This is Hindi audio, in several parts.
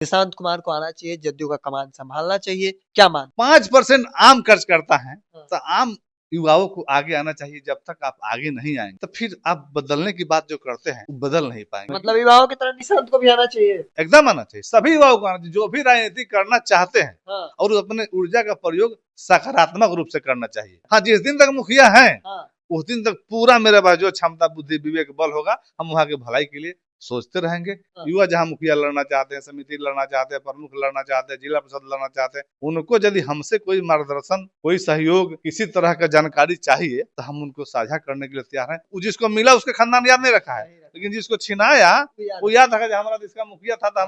निशांत कुमार को आना चाहिए, जदयू का कमान संभालना चाहिए, क्या मान? 5% आम खर्च करता है हाँ। तो आम युवाओं को आगे आना चाहिए। जब तक आप आगे नहीं आएंगे तो फिर आप बदलने की बात जो करते हैं वो बदल नहीं पाएंगे। मतलब युवाओं की तरह निशांत को भी आना चाहिए। एकदम आना चाहिए, सभी युवाओं को आना चाहिए जो भी राजनीति करना चाहते हैं हाँ। और अपने ऊर्जा का प्रयोग सकारात्मक रूप से करना चाहिए। हाँ, जिस दिन तक मुखिया है हाँ। उस दिन तक पूरा मेरे पास जो क्षमता बुद्धि विवेक बल होगा हम वहाँ के भलाई के लिए सोचते रहेंगे। हाँ। युवा जहाँ मुखिया लड़ना चाहते हैं, समिति लड़ना चाहते हैं, प्रमुख लड़ना चाहते हैं, जिला परिषद लड़ना चाहते हैं, उनको यदि हमसे कोई मार्गदर्शन, कोई सहयोग, किसी तरह का जानकारी चाहिए तो हम उनको साझा करने के लिए तैयार हैं। वो जिसको मिला उसके खानदान याद नहीं रखा है, लेकिन जिसको छिनाया वो याद रखा हमारा इसका मुखिया था तो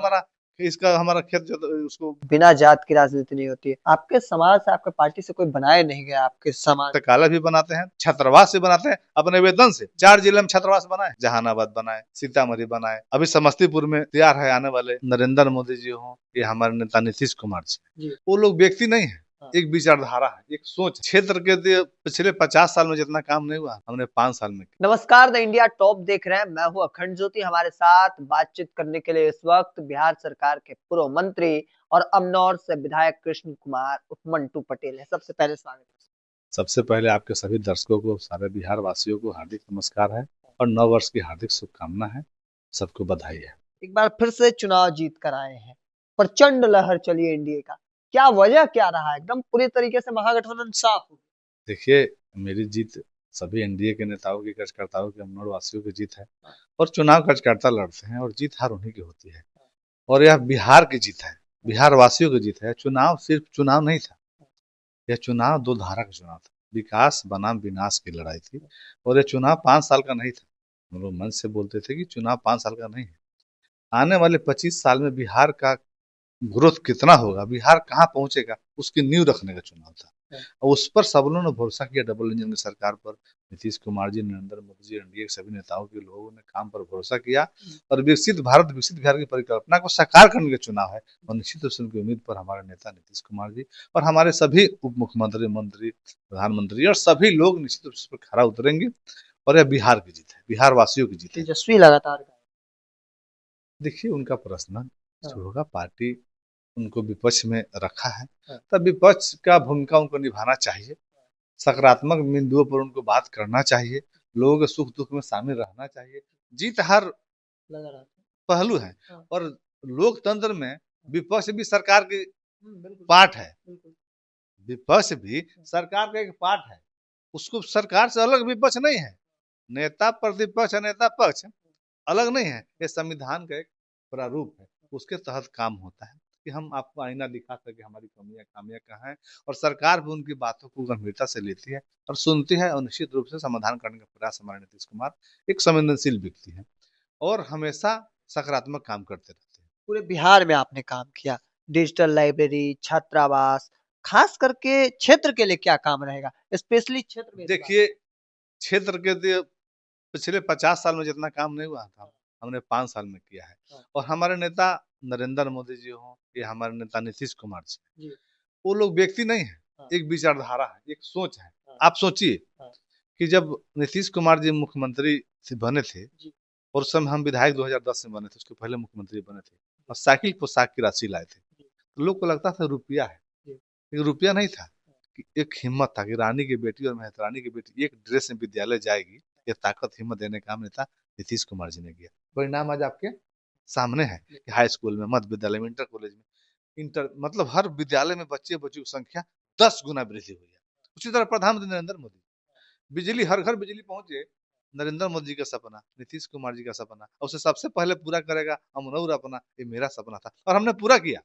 हमारा खेत जो उसको। बिना जात की राजनीति नहीं होती है। आपके समाज से, आपके पार्टी से कोई बनाए नहीं गया आपके समाज? काला भी बनाते हैं, छात्रावास से बनाते हैं, अपने वेतन से 4 जिले में छात्रावास बनाए, जहानाबाद बनाए, सीतामढ़ी बनाए, अभी समस्तीपुर में तैयार है आने वाले। नरेंद्र मोदी जी हो, ये हमारे नेता नीतीश कुमार जी, वो लोग व्यक्ति नहीं है, एक विचारधारा है, एक सोच। क्षेत्र के पिछले 50 साल में जितना काम नहीं हुआ हमने 5 साल में किया। नमस्कार, द इंडिया टॉप देख रहे हैं, मैं हूं अखंड ज्योति। हमारे साथ बातचीत करने के लिए इस वक्त बिहार सरकार के पूर्व मंत्री और अमनौर से विधायक कृष्ण कुमार उर्फ मंटू पटेल है। सबसे पहले स्वागत है। सबसे पहले आपके सभी दर्शकों को, सारे बिहार वासियों को हार्दिक नमस्कार है और नव वर्ष की हार्दिक शुभकामना है, सबको बधाई है। एक बार फिर से चुनाव जीत कर आए हैं, प्रचंड लहर चली है एनडीए का, क्या वजह क्या रहा है? एकदम पूरी तरीके से महागठबंधन साफ हो। देखिए, मेरी जीत सभी एनडीए के नेताओं की, कार्यकर्ताओं की, अमनौर वासियों की जीत है और चुनाव कार्यकर्ता लड़ते हैं और जीत हार उन्हीं की होती है और यह बिहार की जीत है, बिहार वासियों की जीत है। चुनाव सिर्फ चुनाव नहीं था, यह चुनाव दो धारा का चुनाव था, विकास बनाम विनाश की लड़ाई थी और यह चुनाव 5 साल का नहीं था। हम लोग मन से बोलते थे कि चुनाव 5 साल का नहीं है, आने वाले 25 साल में बिहार का ग्रोथ कितना होगा, बिहार कहाँ पहुंचेगा, उसकी नींव रखने का चुनाव था। और उस पर सब लोगों ने भरोसा किया, डबल इंजन की सरकार पर, नीतीश कुमार जी, नरेंद्र मोदी जी, एनडीए के सभी नेताओं के लोगों ने काम पर भरोसा किया और विकसित भारत, विकसित बिहार की परिकल्पना को साकार करने का चुनाव है। और निश्चित रूप से उनकी उम्मीद पर हमारे नेता नीतीश कुमार जी और हमारे सभी उप मुख्यमंत्री, मंत्री, प्रधानमंत्री और सभी लोग निश्चित रूप से खरा उतरेंगे और यह बिहार की जीत है, बिहार वासियों की जीत है। तेजस्वी लगातार देखिए, उनका पर्सनल जो होगा, पार्टी उनको विपक्ष में रखा है तब विपक्ष का भूमिका उनको निभाना चाहिए, सकारात्मक बिंदुओं पर उनको बात करना चाहिए, लोगों के सुख दुख में शामिल रहना चाहिए। जीत हार पहलू है और लोकतंत्र में विपक्ष भी सरकार की पार्ट है, विपक्ष भी सरकार का एक पार्ट है, उसको सरकार से अलग विपक्ष नहीं है। नेता प्रतिपक्ष, नेता पक्ष अलग नहीं है, ये संविधान का एक प्रारूप है, उसके तहत काम होता है कि हम आपको आईना दिखा सके हमारी कमियां खामियां कहाँ हैं और सरकार भी उनकी बातों को गंभीरता से लेती है और सुनती है और निश्चित रूप से समाधान करने का प्रयास। हमारे नीतीश कुमार एक संवेदनशील व्यक्ति है और हमेशा सकारात्मक काम करते रहते हैं। पूरे बिहार में आपने काम किया, डिजिटल लाइब्रेरी, छात्रावास, खास करके क्षेत्र के लिए क्या काम रहेगा, स्पेशली क्षेत्र में? देखिए, क्षेत्र के पिछले 50 साल में जितना काम नहीं हुआ था हमने 5 साल में किया है और हमारे नेता नरेंद्र मोदी जी हो, ये हमारे नेता नीतीश कुमार जी, वो लोग व्यक्ति नहीं है, एक विचारधारा है, एक सोच है। आप सोचिए कि जब नीतीश कुमार जी मुख्यमंत्री से बने थे और उस समय हम विधायक 2010 में बने थे, उसके पहले मुख्यमंत्री बने थे और साइकिल पोशाक की राशि लाए थे, तो लोग को लगता था रुपया है, एक रुपया नहीं था, कि एक हिम्मत था कि रानी की बेटी और मेहतरानी की बेटी एक ड्रेस में विद्यालय जाएगी, ये ताकत हिम्मत देने का काम नेता नीतीश कुमार जी ने किया। परिणाम आज आपके सामने है कि हाई स्कूल में, मध्य विद्यालय में, इंटर कॉलेज में, मतलब हर विद्यालय में बच्चों की संख्या 10 गुना वृद्धि हुई है। उसी तरह प्रधानमंत्री नरेंद्र मोदी, बिजली हर घर बिजली पहुंचे, नरेंद्र मोदी जी का सपना, नीतीश कुमार जी का सपना, और उसे सबसे पहले पूरा करेगा अमनौर अपना, ये मेरा सपना था और हमने पूरा किया।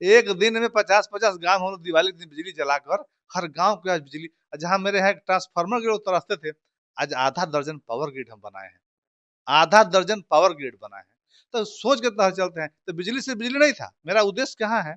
एक दिन में 50-50 गांव हम लोग दिवाली दिन बिजली जलाकर हर गांव के आज बिजली, जहां मेरे यहाँ ट्रांसफार्मर ग्रिड तरसते थे, आज आधा दर्जन पावर ग्रिड हम बनाए हैं, आधा दर्जन पावर ग्रिड बनाए हैं। तो सोच के तहत चलते हैं, तो बिजली से बिजली नहीं था, मेरा उद्देश्य कहाँ है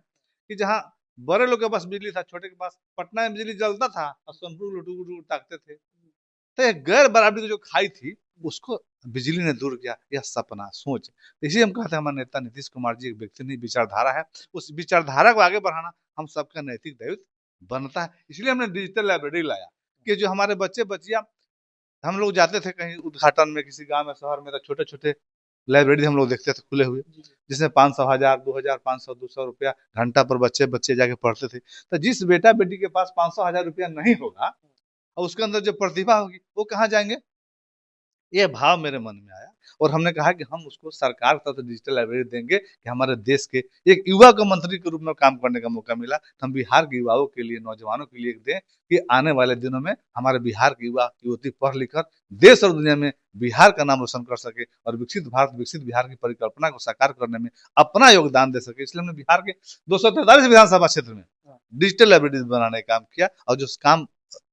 कि जहाँ बड़े लोग के पास बिजली था, छोटे के पास पटना में बिजली जलता था और सोनपुर लुटू ताकते थे, तो गैर बराबरी की जो खाई थी उसको बिजली ने दूर किया। यह सपना, सोच, इसी हम कहते हैं हमारे नेता नीतीश कुमार जी एक व्यक्ति नहीं, विचारधारा है, उस विचारधारा को आगे बढ़ाना हम सबका नैतिक दायित्व बनता है। इसलिए हमने डिजिटल लाइब्रेरी लाया कि जो हमारे बच्चे बच्चियां, हम लोग जाते थे कहीं उद्घाटन में, किसी गांव में, शहर में, तो छोटे छोटे लाइब्रेरी हम लोग देखते थे खुले हुए, जिसमें 500, 1000, 2000, 500, 200 रुपया घंटा पर बच्चे जाके पढ़ते थे। तो जिस बेटा बेटी के पास 500, 1000 रुपया नहीं होगा और उसके अंदर जो प्रतिभा होगी वो कहाँ जाएंगे? ये भाव मेरे मन में आया और हमने कहा कि हम उसको सरकार की तरफ से डिजिटल लाइब्रेरी देंगे कि हमारे देश के एक युवा को मंत्री के रूप में काम करने का मौका मिला। हम बिहार के युवाओं के लिए, नौजवानों के लिए दें कि आने वाले दिनों में हमारे बिहार के युवा युवती पढ़ लिख कर देश और दुनिया में बिहार का नाम रोशन कर सके और विकसित भारत, विकसित बिहार की परिकल्पना को साकार करने में अपना योगदान दे सके। इसलिए हमने बिहार के 243 विधानसभा क्षेत्र में डिजिटल लाइब्रेरी बनाने का काम किया और जो काम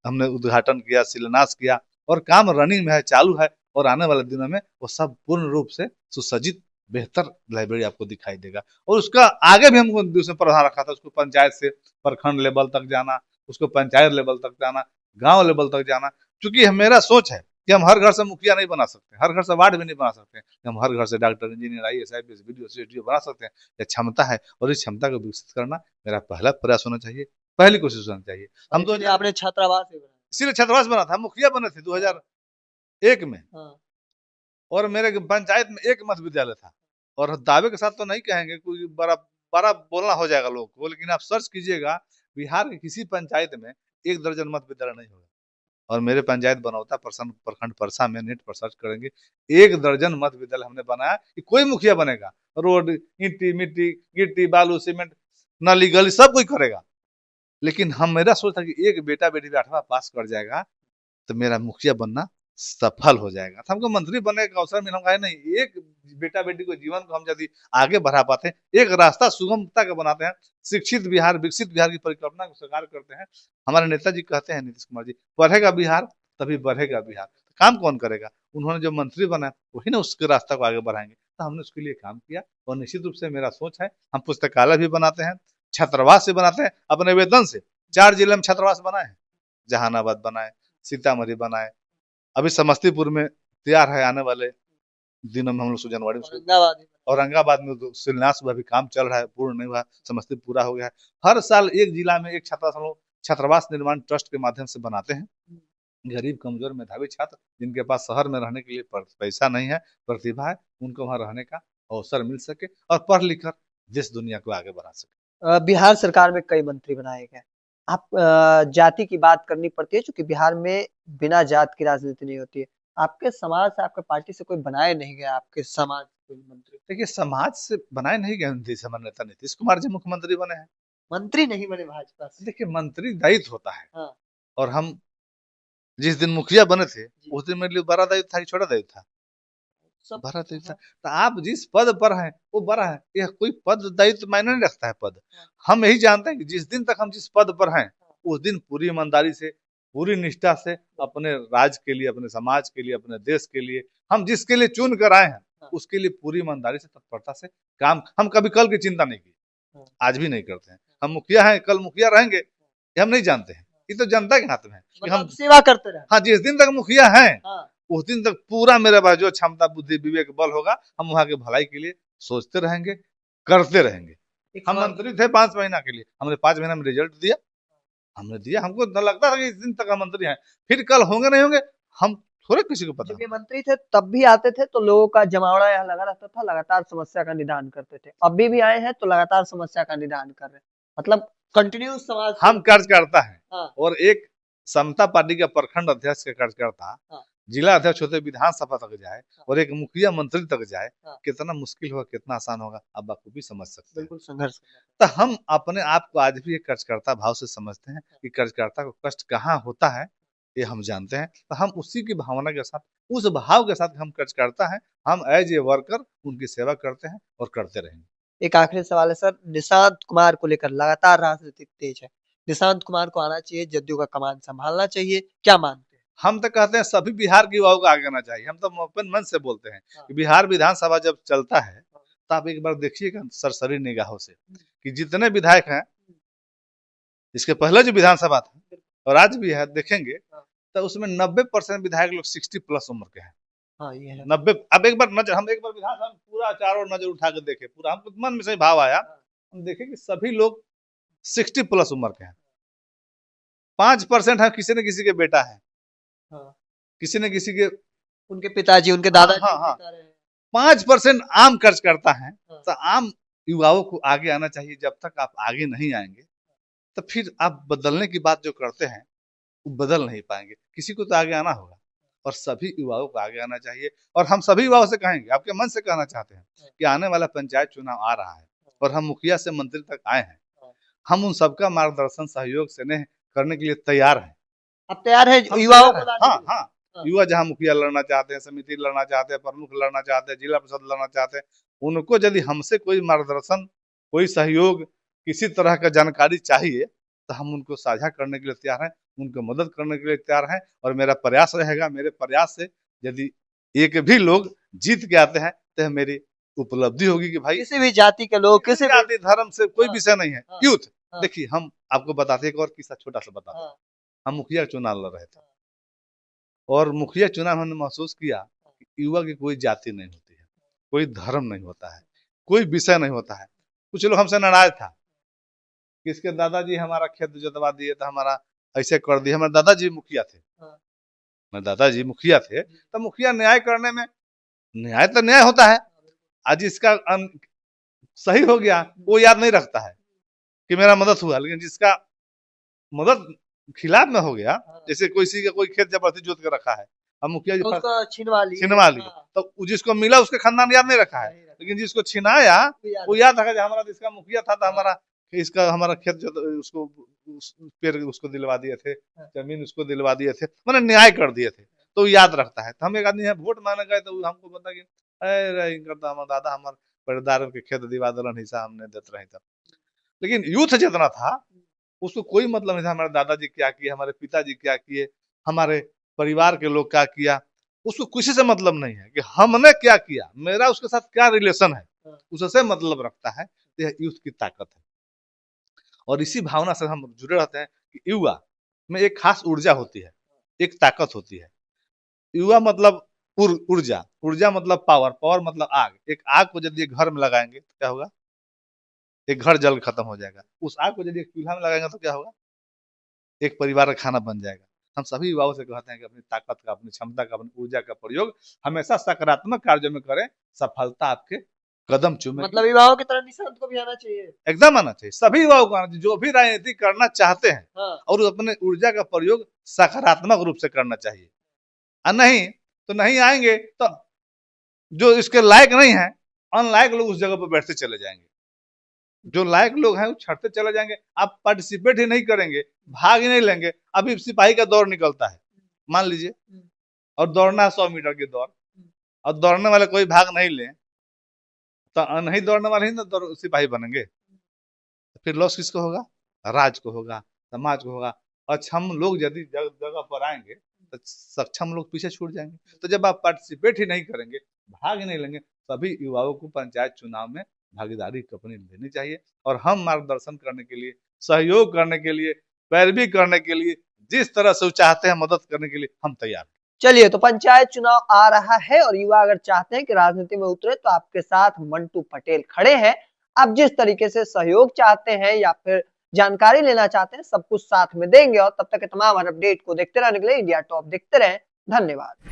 हमने उद्घाटन किया, शिलान्यास किया और काम रनिंग में है, चालू है और आने वाले दिनों में वो सब पूर्ण रूप से सुसज्जित बेहतर लाइब्रेरी आपको दिखाई देगा। और उसका आगे भी हमको उसमें प्रावधान रखा था, उसको पंचायत से प्रखंड लेवल तक जाना, उसको पंचायत लेवल तक जाना, गांव लेवल तक जाना। क्योंकि मेरा सोच है कि हम हर घर से मुखिया नहीं बना सकते, हर घर से वार्ड भी नहीं बना सकते, हम हर घर से doctor, engineer, IAS, IPS, BDO, CDO बना सकते हैं। यह क्षमता है और इस क्षमता को विकसित करना मेरा पहला प्रयास होना चाहिए, पहली कोशिश होनी चाहिए। हम तो आपने छात्रावास इसीलिए छात्रावास बना था, मुखिया बने थे 2001 में और मेरे पंचायत में एक मध्य विद्यालय था। और दावे के साथ तो नहीं कहेंगे, कोई बड़ा बड़ा बोलना हो जाएगा लोगों को, लेकिन आप सर्च कीजिएगा बिहार के किसी पंचायत में 1 दर्जन मध्य विद्यालय नहीं होगा। और मेरे पंचायत बनौता प्रखंड परसा में नेट पर सर्च करेंगे 1 दर्जन मध्य विद्यालय हमने बनाया कि कोई मुखिया बनेगा, रोड, ईंटी, मिट्टी, गिट्टी, बालू, सीमेंट, नाली, गली सब कोई करेगा। लेकिन मेरा सोच था कि एक बेटा बेटी भी 8वां पास कर जाएगा तो मेरा मुखिया बनना सफल हो जाएगा। तो हमको मंत्री बनने का अवसर मिला। है नहीं, एक बेटा बेटी को जीवन को हम यदि आगे बढ़ा पाते हैं, एक रास्ता सुगमता का बनाते हैं, शिक्षित बिहार, विकसित बिहार की परिकल्पना को साकार करते हैं। हमारे नेताजी कहते हैं, नीतीश कुमार जी, पढ़ेगा बिहार तभी बढ़ेगा बिहार। तो काम कौन करेगा? उन्होंने जो मंत्री बनाया वही ना उसके रास्ता को आगे बढ़ाएंगे। तो हमने उसके लिए काम किया और निश्चित रूप से मेरा सोच है हम पुस्तकालय भी बनाते हैं, छात्रावास भी बनाते हैं अपने वेतन से। 4 जिले में छात्रावास बनाए हैं, जहानाबाद बनाए, सीतामढ़ी बनाए, अभी समस्तीपुर में तैयार है, आने वाले दिनों में हम लोग जनवरी में औरंगाबाद में शिलान्यास हुआ, अभी काम चल रहा है, पूर्ण नहीं हुआ, समस्तीपुर पूरा हो गया है। हर साल एक जिला में एक छात्रावास निर्माण ट्रस्ट के माध्यम से बनाते हैं। गरीब, कमजोर, मेधावी छात्र जिनके पास शहर में रहने के लिए पैसा नहीं है, प्रतिभा है, उनको वहां रहने का अवसर मिल सके और पढ़ लिख कर देश दुनिया को आगे बढ़ा सके। बिहार सरकार में कई मंत्री बनाए गए। आप जाति की बात करनी पड़ती है क्योंकि बिहार में बिना जात की राजनीति नहीं होती है। आपके समाज से, आपके पार्टी से कोई बनाए नहीं गया आपके समाज कोई मंत्री? देखिए, समाज से बनाए नहीं गए, नेता नीतीश कुमार जी मुख्यमंत्री बने हैं, मंत्री नहीं बने भाजपा से। देखिए, मंत्री दायित्व होता है। हाँ। और हम जिस दिन मुखिया बने थे उस दिन मेरे लिए बड़ा दायित्व था कि छोटा दायित्व था? बड़ा दायित्व था। तो आप जिस पद पर हैं वो बड़ा है, यह कोई पद दायित्व मायने नहीं रखता है पद। हम यही जानते हैं कि जिस दिन तक हम जिस पद पर हैं उस दिन पूरी ईमानदारी से, पूरी निष्ठा से अपने राज्य के लिए, अपने समाज के लिए, अपने देश के लिए, हम जिसके लिए चुन कर आए हैं उसके लिए पूरी ईमानदारी से, तत्परता से काम। हम कभी कल की चिंता नहीं की, आज भी नहीं करते हैं। हम मुखिया हैं, कल मुखिया रहेंगे, ये हम नहीं जानते हैं, ये तो जनता के हाथ में है कि हम सेवा करते रहे। हाँ, जिस दिन तक मुखिया हैं उस दिन तक पूरा मेरे पास जो क्षमता, बुद्धि, विवेक, बल होगा हम वहां के भलाई के लिए सोचते रहेंगे, करते रहेंगे। हम मंत्री थे 5 महीना के लिए, हमने 5 महीना में रिजल्ट दिया, हमने दिया। हमको लगता था कि इस दिन तक हम मंत्री हैं, फिर कल होंगे नहीं होंगे हम थोड़े किसी को पता। जब ये मंत्री थे तब भी आते थे तो लोगों का जमावड़ा यहाँ लगा रहता था, लगातार समस्या का निदान करते थे। अभी भी आए हैं तो लगातार समस्या का निदान कर रहे हैं, मतलब कंटिन्यू समाज। हम कार्यकर्ता हैं और एक समता पार्टी का प्रखंड अध्यक्ष का कार्यकर्ता जिला अध्यक्ष होते विधानसभा तक जाए और एक मुखिया मंत्री तक जाए, कितना मुश्किल होगा, कितना आसान होगा, आप बखूबी समझ सकते हैं। बिल्कुल संघर्ष। तो हम अपने आप को आज भी एक कार्यकर्ता भाव से समझते हैं कि कार्यकर्ता को कष्ट कहाँ होता है ये हम जानते हैं। तो हम उसी की भावना के साथ, उस भाव के साथ हम कार्यकर्ता हैं, हम एज ए वर्कर उनकी सेवा करते हैं और करते रहेंगे। एक आखिरी सवाल है सर, निशांत कुमार को लेकर लगातार राजनीतिक तेज है, निशांत कुमार को आना चाहिए, जदयू का कमान संभालना चाहिए, क्या मानते हैं? हम तो कहते हैं सभी बिहार के युवाओं को आगे आना चाहिए। हम तो अपन मन से बोलते हैं कि बिहार विधानसभा जब चलता है तो आप एक बार देखिएगा सरसरी निगाहों से कि जितने विधायक हैं, इसके पहले जो विधानसभा था और आज भी है, देखेंगे तो उसमें 90% विधायक लोग 60+ उम्र के हैं। हाँ, ये है 90। अब एक बार नजर, हम एक बार विधानसभा पूरा चारों नजर उठा के देखे, पूरा हमको मन में से भाव आया, हम देखे कि सभी लोग 60+ उम्र के हैं। 5% है किसी न किसी के बेटा है, किसी न किसी के उनके पिताजी, उनके दादा। हाँ, 5% आम खर्च करता है, तो आम युवाओं को आगे आना चाहिए। जब तक आप आगे नहीं आएंगे तो फिर आप बदलने की बात जो करते हैं वो बदल नहीं पाएंगे। किसी को तो आगे आना होगा और सभी युवाओं को आगे आना चाहिए। और हम सभी युवाओं से कहेंगे, आपके मन से कहना चाहते हैं कि आने वाला पंचायत चुनाव आ रहा है और हम मुखिया से मंत्री तक आए हैं, हम उन सबका मार्गदर्शन सहयोग स्नेह करने के लिए तैयार हैं। अब तैयार है हम युवाओं तैयार को हैं। लाने हाँ के लिए? हाँ, युवा जहाँ मुखिया लड़ना चाहते हैं, समिति लड़ना चाहते हैं, प्रमुख लड़ना चाहते हैं, जिला परिषद लड़ना चाहते हैं, उनको यदि हमसे कोई मार्गदर्शन, कोई सहयोग, किसी तरह का जानकारी चाहिए तो हम उनको साझा करने के लिए तैयार हैं, उनको मदद करने के लिए तैयार हैं। और मेरा प्रयास रहेगा, मेरे प्रयास से यदि एक भी लोग जीत के आते हैं तो मेरी उपलब्धि होगी कि भाई किसी भी जाति के लोग, किसी भी जाति धर्म से कोई हाँ, विषय नहीं है। हाँ, यूथ, हाँ, देखिए हम आपको बताते हैं, एक और किस्सा छोटा सा बताते हैं। हाँ, हम मुखिया चुनाव लड़ रहे थे और मुखिया चुनाव हमने महसूस किया कि युवा की कोई जाति नहीं होती है, कोई धर्म नहीं होता है, कोई विषय नहीं होता है। कुछ लोग हमसे नाराज था कि इसके दादाजी हमारा खेत जोतवा दिए तो हमारा ऐसे कर दिए। हमारे दादाजी मुखिया थे, हाँ, मेरे दादाजी मुखिया थे, तो मुखिया न्याय करने में, न्याय तो न्याय होता है। आज इसका सही हो गया वो याद नहीं रखता है कि मेरा मदद हुआ, लेकिन जिसका मदद खिलाफ में हो गया, हाँ, जैसे कोई का कोई खेत जबरदस्ती जोत के रखा है, हम मुखिया जी उसको छिनवा लिए। छिनवा लिए, हाँ, तो जिसको मिला उसके खानदान याद नहीं रखा है, नहीं रखा। लेकिन जिसको छिनाया याद वो याद रखा कि हमारा इसका मुखिया था, तो हमारा इसका हमारा खेत जो उसको पेड़ उसको दिलवा दिए थे, हाँ, जमीन उसको दिलवा दिए थे, मैंने न्याय कर दिए थे, तो याद रखता है। तो हम एक आदमी है वोट मांगने गए तो हमको बता कि अरे इनका तो हमारा दादा हमारे परिवार के खेत दिवा दलन हिस्सा हमने देते रहे था। लेकिन यूथ जितना था उसको कोई मतलब नहीं था हमारे दादाजी क्या किए, हमारे पिताजी क्या किए, हमारे परिवार के लोग क्या किया, उसको किसी से मतलब नहीं है कि हमने क्या किया, मेरा उसके साथ क्या रिलेशन है, हाँ, उससे मतलब रखता है। तो यह यूथ की ताकत है और इसी भावना से हम जुड़े रहते हैं कि युवा में एक खास ऊर्जा होती है, एक ताकत होती है। युवा मतलब ऊर्जा, ऊर्जा मतलब पावर, पावर मतलब आग। एक आग को यदि घर में लगाएंगे तो क्या होगा, एक घर जल खत्म हो जाएगा। उस आग को यदि एक चूल्हा में लगाएंगे तो क्या होगा, एक परिवार का खाना बन जाएगा। हम सभी युवाओं से कहते हैं कि अपनी ताकत का, अपनी क्षमता का, अपनी ऊर्जा का प्रयोग हमेशा सकारात्मक कार्यों में करें, सफलता आपके कदम चूमे। मतलब युवाओं की तरह निशांत को भी आना चाहिए। एकदम आना चाहिए, सभी युवाओं को आना चाहिए जो भी राजनीति करना चाहते हैं, हाँ, और अपने ऊर्जा का प्रयोग सकारात्मक रूप से करना चाहिए। और नहीं तो नहीं आएंगे तो जो इसके लायक नहीं है, अनलायक लोग उस जगह पर बैठते चले जाएंगे। जो लायक लोग हैं वो छटते चले जाएंगे, आप पार्टिसिपेट ही नहीं करेंगे, भाग ही नहीं लेंगे। अभी सिपाही का दौर निकलता है मान लीजिए, और दौड़ना है 100 मीटर की दौड़, और दौड़ने वाले कोई भाग नहीं ले तो नहीं दौड़ने वाले ही ना सिपाही बनेंगे, फिर लॉस किसको होगा, राज को होगा, समाज को होगा। अच्छा हम लोग यदि जगह पर आएंगे तो सक्षम लोग पीछे छूट जाएंगे। तो जब आप पार्टिसिपेट ही नहीं करेंगे, भाग ही नहीं लेंगे, सभी युवाओं को पंचायत चुनाव में भागीदारी अपनी लेनी चाहिए। और हम मार्गदर्शन करने के लिए, सहयोग करने के लिए, पैरवी करने के लिए, जिस तरह से वो चाहते हैं मदद करने के लिए हम तैयार हैं। चलिए, तो पंचायत चुनाव आ रहा है और युवा अगर चाहते हैं कि राजनीति में उतरे तो आपके साथ मंटू पटेल खड़े हैं। आप जिस तरीके से सहयोग चाहते हैं या फिर जानकारी लेना चाहते हैं, सब कुछ साथ में देंगे। और तब तक के तमाम अपडेट को देखते रहने के लिए इंडिया टॉप देखते रहें। धन्यवाद।